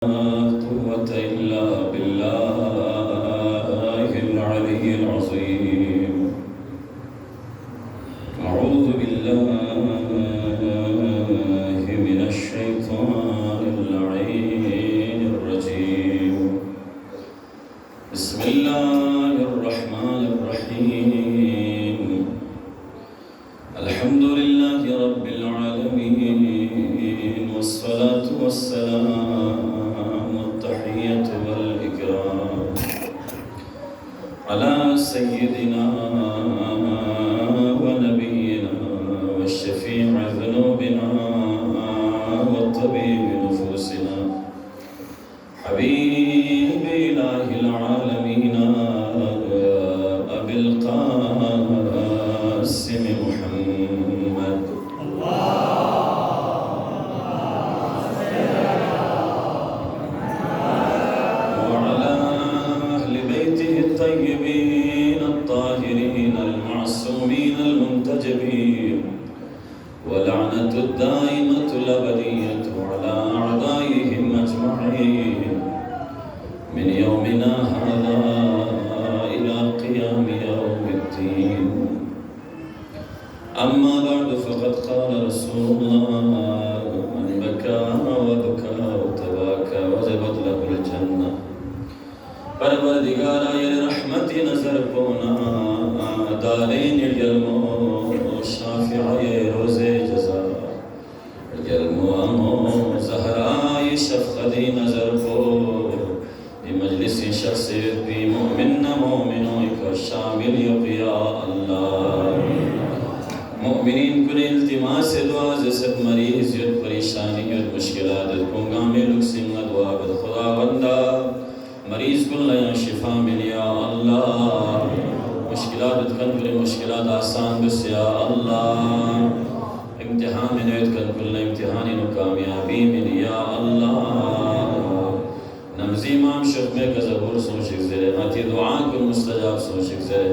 قوة إلا بالله العلي العظيم. أعوذ بالله من الشيطان اللعين الرجيم. بسم الله الرحمن الرحيم. الحمد لله رب العالمين، والصلاة والسلام والتحية والإكرام على سيدنا ونبينا والشفيع ذنوبنا والطبيب نفوسنا حبيب إله العالمين أبي القاسم محمد. وعلى أهل بيته الطيبين الطاهرين المعصومين المنتجبين، ولعنة الدائمة الأبدية على أعدائهم أجمعين من يومنا هذا إلى قيام يوم الدين. أما بعد، فقد قال رسول الله: من بكى وبكى وتباكى وجبت له الجنة. परवरदिगारा ये रहमती नजर पोना दालेन यल्मो शाफिआ ये रोज़े जज़ा यल्मो अमो ज़हरा ये शफ़क़ती नजर पो ये मजलिसी शख़्सियत भी मोमिन न मोमिनों का शामिल या अल्लाह। मोमिनीन कुने इल्तिमास से दुआ जैसे मरीज़ युद्ध परेशानी युद्ध मुश्किलात कुंगा में लुक सिंह दुआ बद खुदा बंदा मरीज़ को नया शिफा मिल या अल्लाह। मुश्किलात कन कुल मुश्किलात आसान बस या अल्लाह। इम्तिहान में नयत कन कुल इम्तिहानी नु कामयाबी मिल या अल्लाह। नमज़ी इमाम शुक में का ज़बूर सोशिक ज़रे आती दुआ को मुस्तजाब सोशिक ज़रे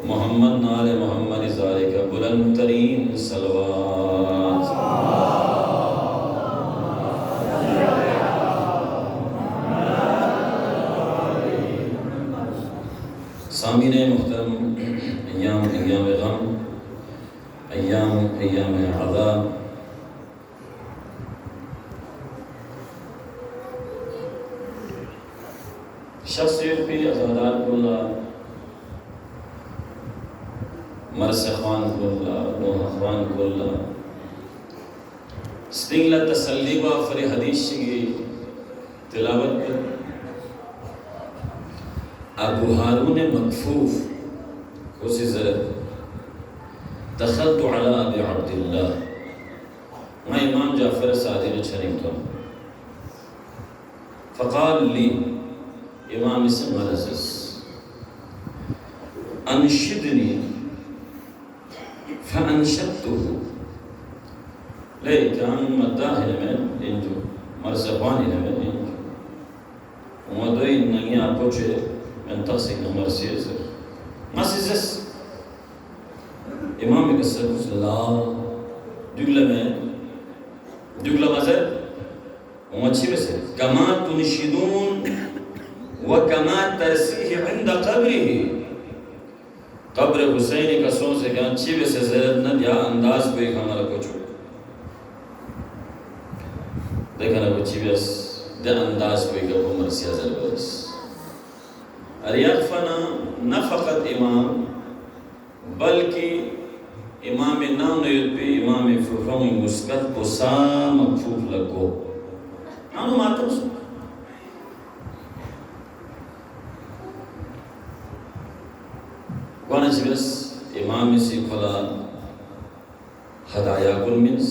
मोहम्मद नाले मोहम्मद ज़ारे का बुलंद तरीन सलवात। सामीने मुहतरम, अय्याम अय्याम गम, अय्याम अय्याम अज़ाब, शख्सियत भी अज़ादार कुल्ला मरस ख़वान कुल्ला नोह ख़वान कुल्ला स्तिंगला तसल्ली व फरे हदीस की तिलावत कर अबू हारून मकफूफ उसी ज़रत दखलतु अला अबी अब्दिल्लाह मैं इमाम जाफ़र सादिक़ छरिकतो फ़क़ाल ली इमाम इसम मलज़िज़ अनशिदनी फ़अनशदतुहु लेकिन मद्दाहिल में इंजो मरज़बानी में इंजो वमदोई नहीं आपोचे منتصق مرسيز مسيزس إمام يكسر الله دجلة مزر وما تشي بس كما تنشدون وكما ترسيه عند قبره قبر حسين का सोच से क्या अच्छी वैसे ज़रूरत न या अंदाज़ कोई हमारा कुछ देखा ना कुछ बस दे अंदाज़ कोई का वो मरसिया ज़रूरत अरियाफ़ना न फ़क़त इमाम बल्कि इमाम नाम नयुद्बी इमाम फ़ुफ़ाऊं मुस्कत पुसा मकफूफ लगो नाम मातम सु कौन जिबस इमाम सी खुदा हदाया कुल मिन्स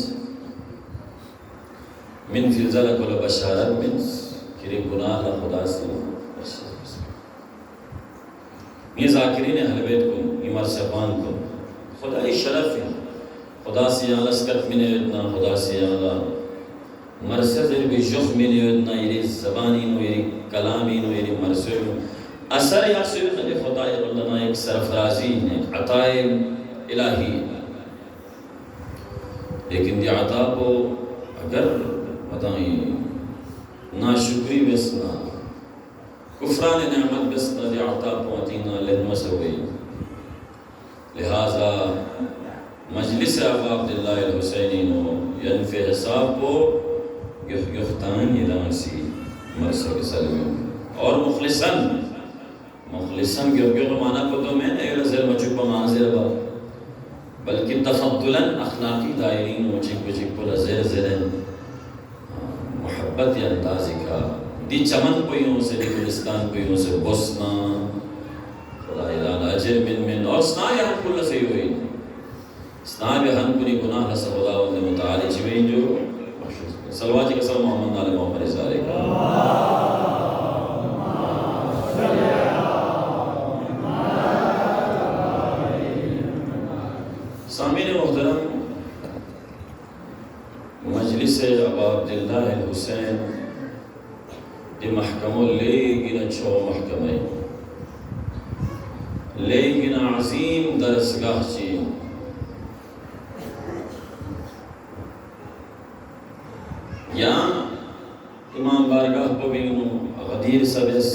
मिन फिज़ल कुल बशारत मिन्स किरे गुनाह ला खुदा से ये ज़ाकिरीन अहल-ए-बैत को इमार सफ़ान को खुदाई शरफ़ है। खुदा से आला स्कत मिले इतना खुदा से आला मरसज़ भी जुफ़ मिले इतना ये ज़बानी नो ये कलामी नो ये मरसज़ असर यासिर ने खुदा ये अल्लाह एक सरफराज़ी ने अताए इलाही लेकिन ये अता को अगर बताएं नाशुक्री बेसना कुफरान नेमत बेसना दे अता पहुँचीना लदमसवी लिहाजा मजलिस अबा अब्दुल्लाह अल-हुसैनी नो यनफे हिसाब को युख्तान यदांसी मरसक सलम और मुखलिसन गिर माना को तो मैं नहीं रज़ल मचुपा मांझर बा बल्कि तफद्दुलन अखलाकी दायरीन मुझे को ज़ेर ज़ेरन मोहब्बत या अंदाज़ी का दी चमन कोइयों से दी गुलिस्तान कोइयों से बसना खुदा इलाला अजर मिन और स्ना या हम कुल से हुई स्ना भी हम कुनी गुनाह से खुदा वंदे मुताली जिवें जो सलवात के सलाम मोहम्मद आले मोहम्मद सारे का सामीन मुहतरम मजलिस अबा अब्दुल्लाह अल-हुसैन दी महकमो लेगिन छो महकमे लेगिन अजीम दरसगाह ची या इमाम बारगाह को बिनु गदीर सबस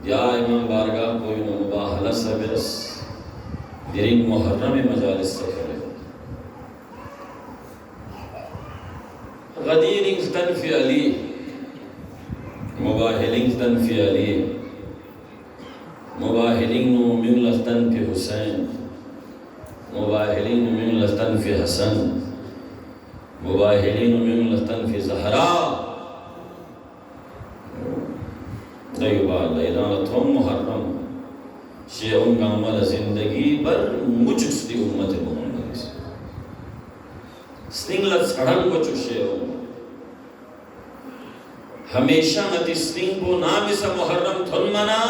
या इमाम बारगाह को बिनु मुबाहला सबस दिरिंग मुहर्रम मजालिस सफर गदीरिंग तनफी अली मुबाहिलिंग तनफी अली मुबाहिलिंग नु मिंगल तनफी हुसैन मुबाहिलिंग नु मिंगल तनफी हसन मुबाहिलिंग नु मिंगल तनफी ज़हरा दयुबा लैलातुम मुहर्रम शेउन गामल जिंदगी पर मुझुस्ती उम्मत मोहम्मद स्टिंगलत सड़न को चुशे हो हमेशा नती स्टिंग को नाम इस मुहर्रम थुन मना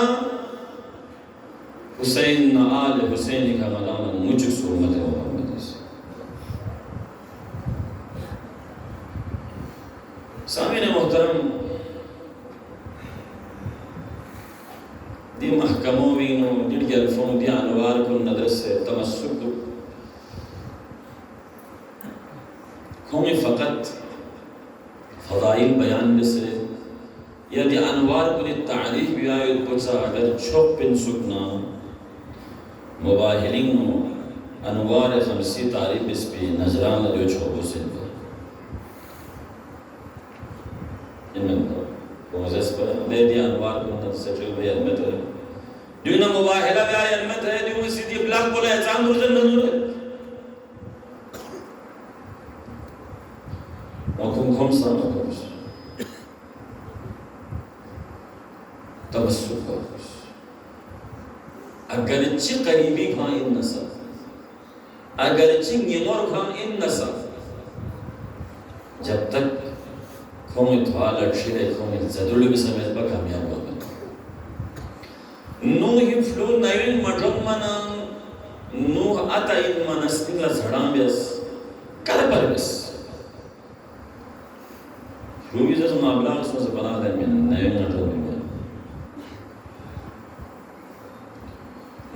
हुसैन न आल हुसैन का मलाना मुझुस उम्मत मोहम्मद सामीन मोहतरम दी महकमों वीनो जिनके अल्फों दी अनवार को नजर से तमस्सुक कौन फ़कत फ़ज़ाइल बयान से यदि अनवार को दी तारीफ भी आये कुछ अगर छोप पिन सुकना मुबाहिलिंग नो अनवार खमसी तारीफ इस पे नजरान जो छोपो से इनमें कोज़ेस पर दे दिया अनवार को नजर से जो भी अलमत है दूना मुबाहिला भी आये अलमत है जो में सीधी ब्लाक बोले एहसान दुर्जन नजर है मकुम खुम सामा खुश तबस्सुक खुश अगरचे करीबी खां इन नसब अगरचे निमर खां इन नसब जब तक कौम इत्वाल अक्षरे कौम ज़दुल भी समेत पर कामयाब होगा नूह फ्लो नवीन मजम्मना नूह आता इन मनस्तिला झड़ां बेस कर पर बेस रूबी जैसे मामला उसमें से बना दे में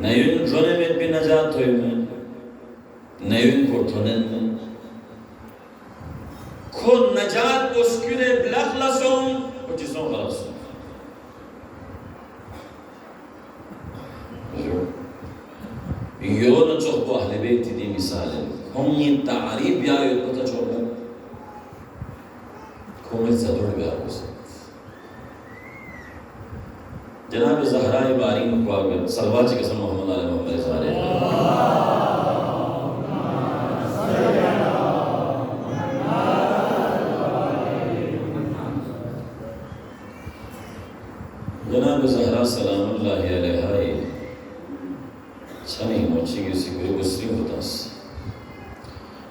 नवीन जोने में भी नजात हुई में नवीन को धोने में खो नजात को स्क्यूरे ब्लैक लसों कुछ चीज़ों का लसों यो न चौक को अहले बैत दी मिसाल है हम ये तारीफ या यो पता चौका खोमल ज़रूर बिहार हो सकते जनाब ज़हरा बारी को आगे सलवात के समय मोहम्मद आले मोहम्मद ज़ारे जनाब ज़हरा सलामुल्लाहि अलैहा छनी मोची की सिकुरी गुस्री होतास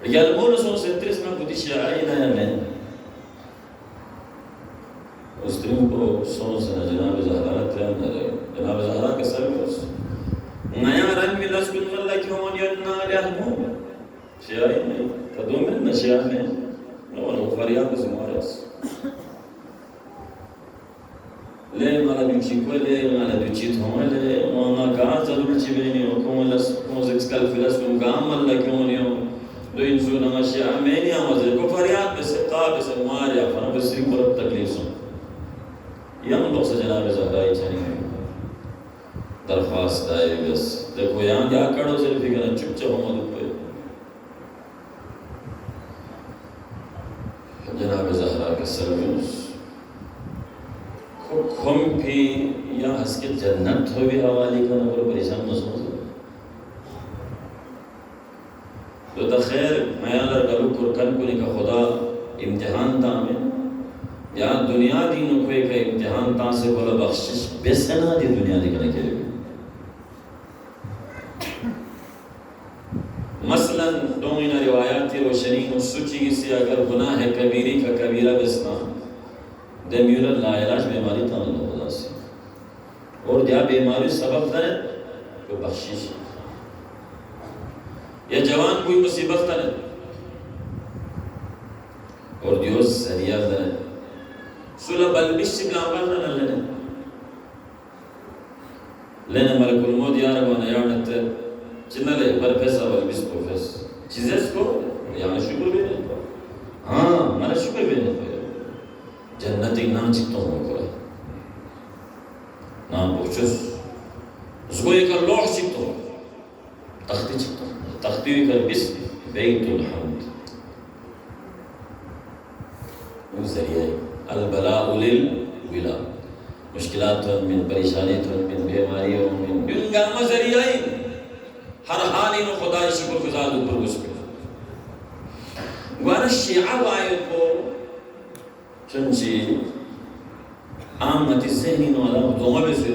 यार मोर सों से 30 में कुछ शायरी ना मैं उस दिन को सों से जनाब ज़हरा ट्रेन ना रहे जनाब ज़हरा के सर्विस नया रंग में लस कुन वल्ला क्यों यदना रहमो शायरी नहीं तदो में नशिया में नो फरियाद को समारस ले माला बिमशी कोले माला बिचित होले माना गाज जरूर चिवेनी हो कोमलस कोमस एक्सकल फिलस को गाम अल्लाह क्यों नहीं हो दो इंसू नमशिया में नहीं आवाज़ को फरियाद में से काब से मार या फना बसरी पर तकलीफ सुन यम लोग से जनाब ज़हरा ही चली दरख्वास्त आए बस देखो यहाँ क्या करो से फिक्र चुपचाप हम पे जनाब ज़हरा के सर्विस खुम भी या हंस के जन्नत हो भी हवाली का नंबर परेशान मसमूस तो तखैर मैं अगर करूँ कुरकन को निका खुदा इम्तिहान था में या दुनिया दी नुक़े का इम्तिहान था से बोला बख्शिश बेसना दी दुनिया दी करने के लिए मसलन दो इन रिवायात रोशनी सूची से अगर गुनाह है कबीरी का कबीरा बेसना देम्यूलर लाइलाज बीमारी था ना खुदा से और क्या बीमारी सबब है तो बख्शिश या जवान कोई मुसीबत था और जो जरिया था सुलह बल्बिश बिलावर ना लेने मलकुल मौत यार को नया नत चिन्नले पर पैसा बल्बिश प्रोफेस चीज़ें को यार शुक्र भी नहीं हाँ मारा शुक्र भी नहीं जन्नती नाम चित्तों में कोई नाम पूछूस उसको एक लौह चित्तों तख्ती चित्तों तख्ती भी कर बिस बैतुल हम्द वो ज़रिया अलबला उलिल विला मुश्किलात में परेशानी में बीमारी और में दुनिया में ज़रिया हर हाल इन खुदा शुक्र गुज़ार ऊपर उसपे वार शिया वायु को चंची आमती ज़हनी नवाला दोनों में से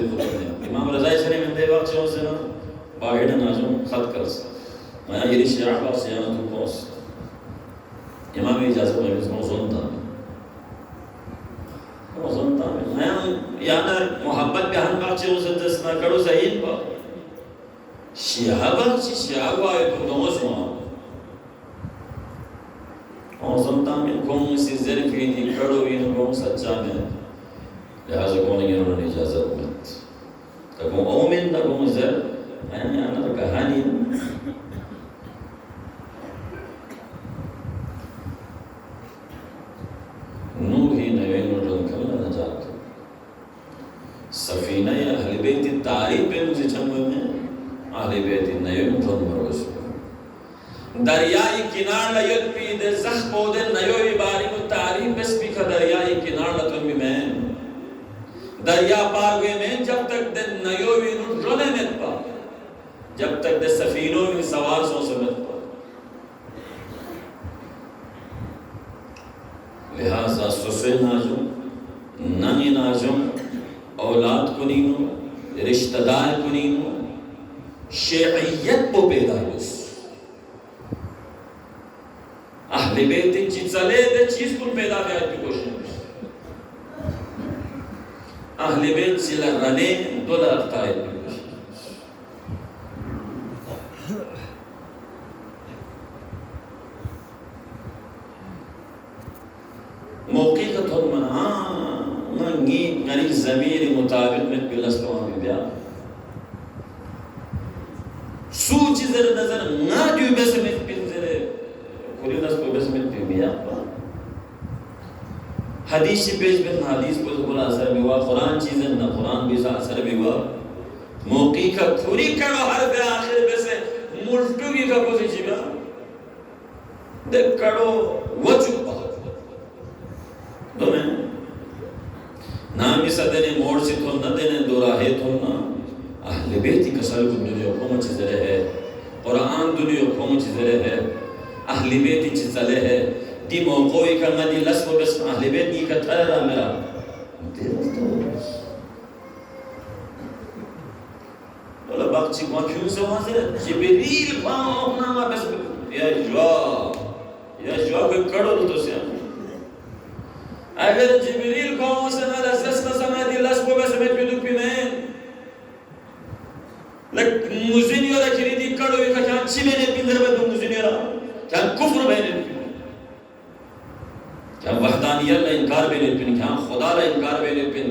इमाम रज़ाई शरीफ में देवा चौं से ना बाहर ना जो खत कर मैं ये शिया बात से यहाँ तो पहुँच इमाम इजाज़त में इसको सुनता मैं याना मोहब्बत पे हम बात चौं से दस ना करो सही बात शिया बात शिया वाले तो दोनों सुना और सुनता में कौन सी ज़रिफ़ी थी करो इन कौन सच्चा में लिहाजा कौन ये उन्होंने इजाज़त मत तो कौन ओमिन ना कौन ज़र मैंने आना तो कहानी नूही नवीन उड़न कल ना जाते सफीना या अहले बैत तारीफ़ पे मुझे चंबल में अहले बैत नवीन उड़न मरोस दरियाई किनार लयत पी दे ज़ख पौधे नयोई बारी में तारीफ़ बस भी का दरियाई किनार लतुन भी मैं दरिया पार हुए में जब तक दे नयोई रोने में पा जब तक दे सफीनों में सवार सो समझ पा लिहाजा सुसे नाजुम नंगी नाजुम औलाद को नीनो रिश्तेदार को नीनो शेइयत को पैदा हुस अहले बैत चीज़ले दे चीज़ को पैदा किया की कोशिश अहले बैत सिला रने दोला अख्तार की कोशिश मौके का थोड़ा मना मंगी गरीब ज़मीर मुताबिक में बिलस्तवां में ब्याह सूची ज़र नज़र ना जो बस में पिंजरे कुली नस को बस में पिया हदीस पेश में हदीस को बोला असर भी हुआ कुरान चीज़ें ना कुरान भी असर भी हुआ मौकी का पूरी करो हर बे आखिर में से मुल्टू की का कोई चीज़ देख करो वो चुप्पा तो मैं नाम इस अदने मोड़ से तो न देने दो राहे तो ना अहले बैत की कसल को दुनिया को मच जरे है कुरान दुनिया को मच जरे है अहले बैत की चले है दी मौक़ोई का मदी लस्ब बस अहले बैत की का थरा मेरा बोला बाकी को क्यों से वहाँ से जिब्रील पाँव ना बस या जवाब करो तो से अगर जिब्रील को से ना लस्ब समय दी लस्ब बस में पिदु पिने लग मुज़िनियो रखी दी करो ये क्या चिले ने पिंदर में तो मुज़िनियो क्या कुफ्र बने क्या वहदानियत का इनकार बने पिन क्या खुदा का इनकार बने पिन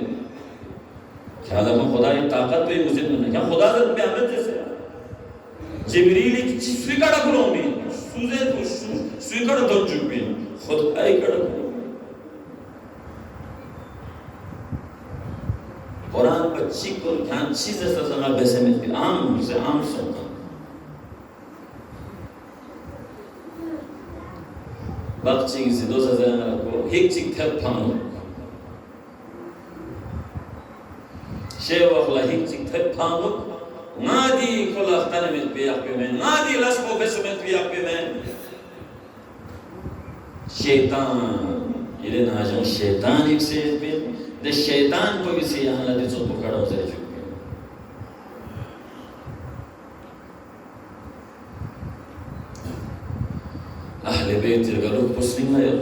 क्या लगा खुदा की ताकत पे मुझे नहीं क्या खुदा का बेअमन जैसे जिब्रील की फिकर करो भी सूजे तो स्वीकार तो चुपी खुद आई करो कुरान बच्ची को ध्यान चीज़ ऐसा समझ वैसे में आम से आम सुनता बच्ची की सिद्धों से ज़्यादा को एक चीज़ थे फानो शेवखला एक चीज़ थे फानो नादी खुला तने में पिया पे में नादी लस्को वैसे में पिया पे में शैतान ये ना जो शैतान एक से पे दे शैतान को किसी यहाँ लगे तो पकड़ा हो जाए चुके अहले बैत जगह पुस्लिम लायो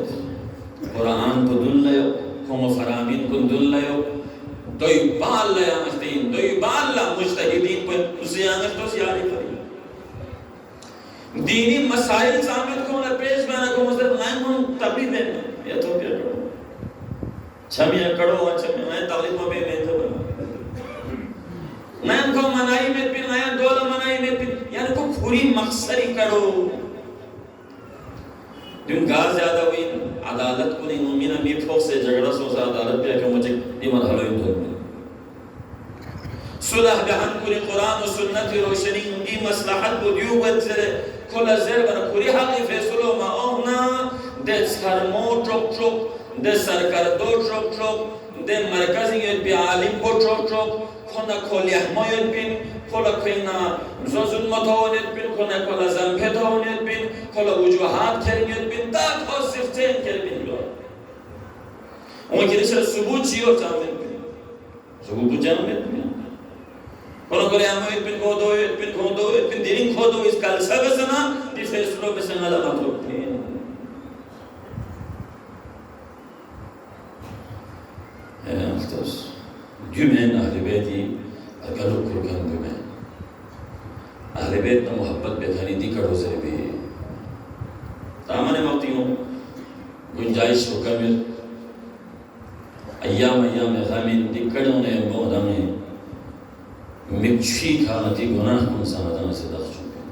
कुरान को दुल लायो कौम फरामीन को दुल लायो दोई बाल लाया मस्तीन दोई बाल ला मुज्तहिदीन को उसे आने तो सियारी करी दीनी मसाइल सामने को ना पेश बना को मस्जिद लाइन को तबलीग देना ये तो क्या करो छमिया करो अच्छा मैं तालीम में तो नया को मनाई में भी नया दौल मनाई में भी यानी को पूरी मकसदी करो दिन गाज ज्यादा हुई अदालत को नहीं मुमीना भी फोक से झगड़ा सो सा अदालत पे कि मुझे ईमान हलो ही तो सुलह बयान पूरी कुरान और सुन्नत की रोशनी की मसलहत को दियो बच्चे कोला ज़ेर बना पूरी हाली फैसलों में ओहना दे सरमो चोक चोक दे सरकार दो चोक चोक दे मरकज़ी ये भी आलिम को चोक चोक कोना कोलिया मोयत बिन कोला कोइना ज़ोज़ुन मतौनित बिन कोला ज़ंभेतौनित बिन कोला वजुहात खेलनित बिन ताक और सिफ्तें खेलबिन लो उन किसी से सुबह चियो चावल बिन सुबह बुझाने बिन कोला कोले आमोयत बिन खोदो बिन दिरिंग खोदो इस काल सब सना डिफेंसलो में संगाला मतलब बिन अफ्तोस जुमेन अहले बैती अकलो कुर्बान जुमेन अहले बैत न मोहब्बत बेखानी दी करो से भी तामने मौती हो गुंजाइश हो कमिल अय्याम ग़मीन दी कड़ों ने मौदा में मिक्शी खाना दी गुनाह कौन सा मदान से दख चुके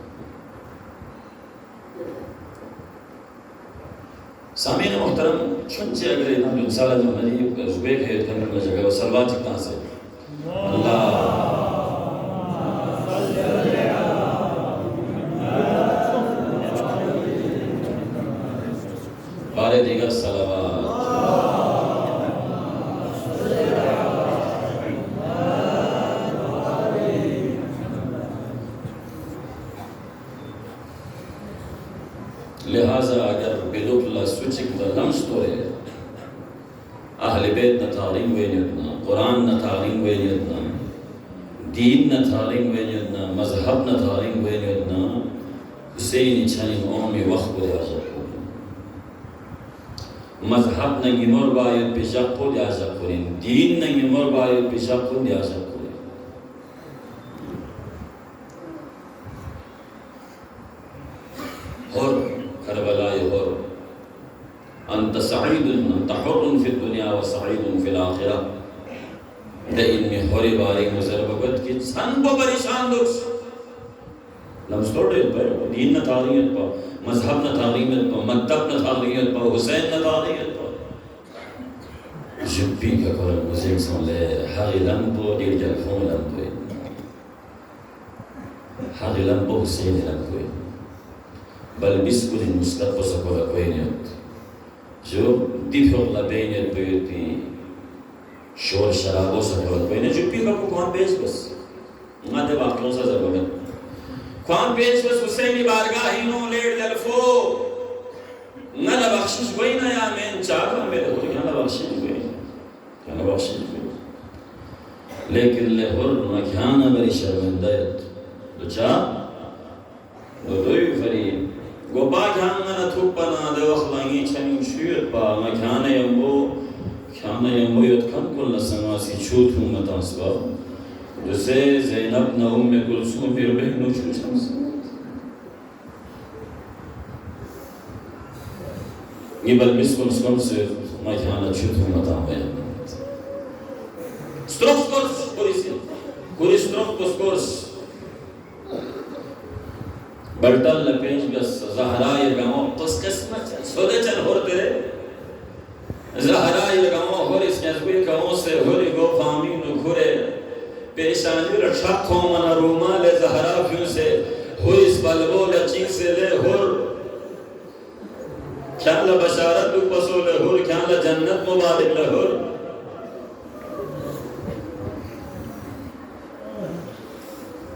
सामीन मोहतरम चुनचे अगर इतना इंसान जो मरी ज़ुबैर है करने वाला जगह वो सलवात चिकना से अल्लाह बारे दिगर सलावत लिहाजा अगर बिलुकला सुचिक द लम्स तो है अहले बैत न तालीम वेनियतना कुरान न तालीम वेनियतना दीन न तालीम वेनियतना मजहब न तालीम वेनियतना हुसैन छनी ओमी वक्त को याद मजहब न गिमोर बायत पेशा को याद करें दीन न गिमोर बायत पेशा को याद करें और करबला और अंत सईदुन अंत हुर्रुन फिद दुनिया व सईदुन फिल आखिरह दे इनमें होरे बारी मुजरबत की सन को परेशान दुख लम्स तोड़े पर दीन न तारीयत पर मजहब न तारीयत पर मकतब न तारीयत पर हुसैन न तारीयत पर जुब्बी का कोल मुझे समझे हर लम्बो दिल फोन लम्बो हर लम्बो हुसैन लम्बो बल बिस्कुल मुस्कत को सकोला कोई नहीं जो दिफों ला बेने बेटी शोर शराबों सकोला कोई नहीं जो पीका को कौन बेच बस माते बातों सा जरूरत कौन बेच बस हुसैनी बारगाह ही नो लेट जलफो न ला बख्शिश कोई ना या मैं चार मेरे को क्या ला बख्शिश कोई क्या ला बख्शिश कोई लेकिन ले हुर न क्या ना बड़ी शर्मिंदायत तो चा दोई फरी गोबा खाना न थुपना दे वखलांगी छनी शुयत पा म खाना यम्बो यत कन कुल संगासी छूत हूँ मतांसबा जैसे ज़ैनब न उम्मे कुलसूम फिर बहनों छूचंस ये बल मिस्कुल स्कम से म खाना छूत हूँ मतां में स्ट्रोक कोर्स कोरिस कोरिस स्ट्रोक कोर्स बल्टल पेश बस ज़हरा ये गाँव तस किस्मत सोदे चल होर तेरे ज़हरा ये गाँव होर इस नज़बी गाँव से होरी गो फामी नुखुरे पेशानी रक्षा खो मना रूमा ले ज़हरा क्यों से होर इस बलबो लचीक से ले होर क्या ला बशारत दुख पसो ले होर क्या ला जन्नत मुबारक ले होर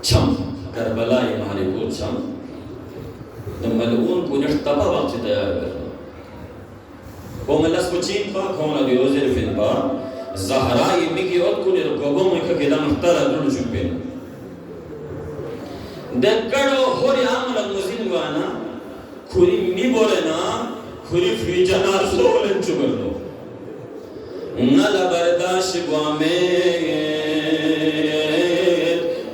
छम करबला ये हमारे को छम तो मलऊन पुनः तबा वक्त तैयार कर वो मलस को चीन पा कौन अदियोज़े फिन पा ज़हरा ये मिकी और कुछ रुकोगों में ककेदा मुख्तार अदरुल चुप्पे देखड़ो होरी आमला मुज़िन वाना खुरी मी बोले ना खुरी फ्रीजना सोलन चुगलो नला बर्दाश्त गुआमे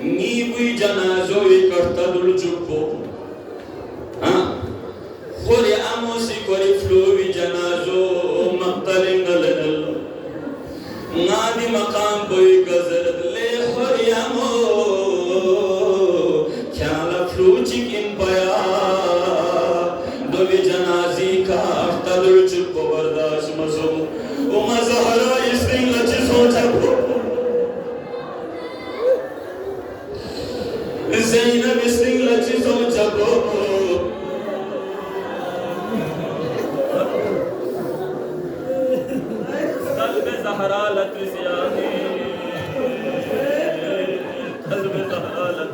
नी बुई जनाज़ो इकट्ठा दुल चुप्पो खोरे आमोसी कोरी फ्लोवी जनाज़ो मक्तलिंग नलनल नादी मकाम बोई गज़रत ले खोरे आमो ख्याला फ्लूची किन पाया दोवी जनाज़ी का तलुल चुप्पो बर्दाश्त मसो उमा ज़हरा इस्तिंग लची सोचा को ज़ैनब इस्तिंग लची सोचा को हरालत सियाने कल्ब हरालत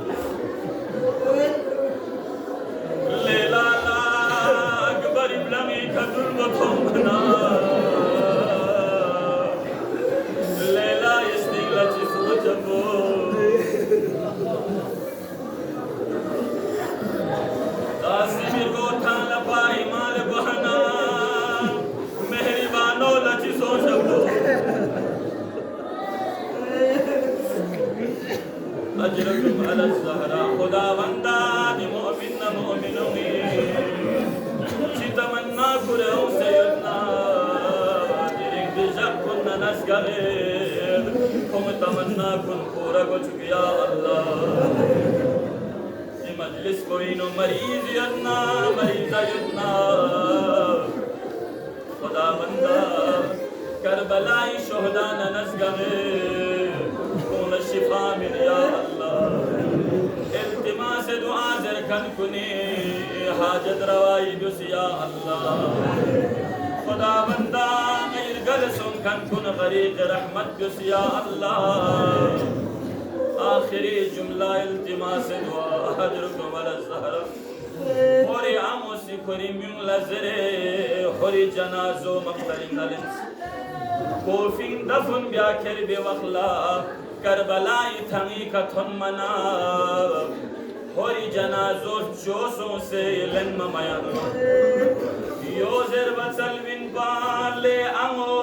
लेला अकबर इब्लमी खदुल बथोमना लेला इस्तिगला चिसो जबो तासीमी को थाला पाई माल बहना मेहरबानो लचिसो जबो अजरकुम अला ज़हरा खुदावंदा नि मोमिन मोमिनों चितमन्ना कुरौ सयना दिरिंग दिजक कुन नस्गरे कुम तमन्ना कुन पूरा को चुकिया अल्लाह ये मजलिस कोई नो मरीज यन्ना मरीज यन्ना खुदावंदा करबलाई शोहदा नस्गरे शिफा मिल या अल्लाह इल्तिमास दुआ ज़रकन कुनी हाजत रवाई दुस या अल्लाह खुदा बंदा मेर गल सुन कन कुन गरीब रहमत दुस या अल्लाह आखिरी जुमला इल्तिमास दुआ हजरकुम अला ज़हरा होरी आमोसी खुरी म्यूं लज़रे होरी जनाज़ो मक़तलिन नलिस कोफिन दफन ब्याखेर बेवखला करबलाई थंगी कथन मना होरी जनाज़ो चोसों से लन ममयन योज़र बचल बिन पाले आंगो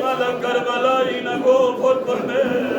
मल करबलाई न को फुट पर में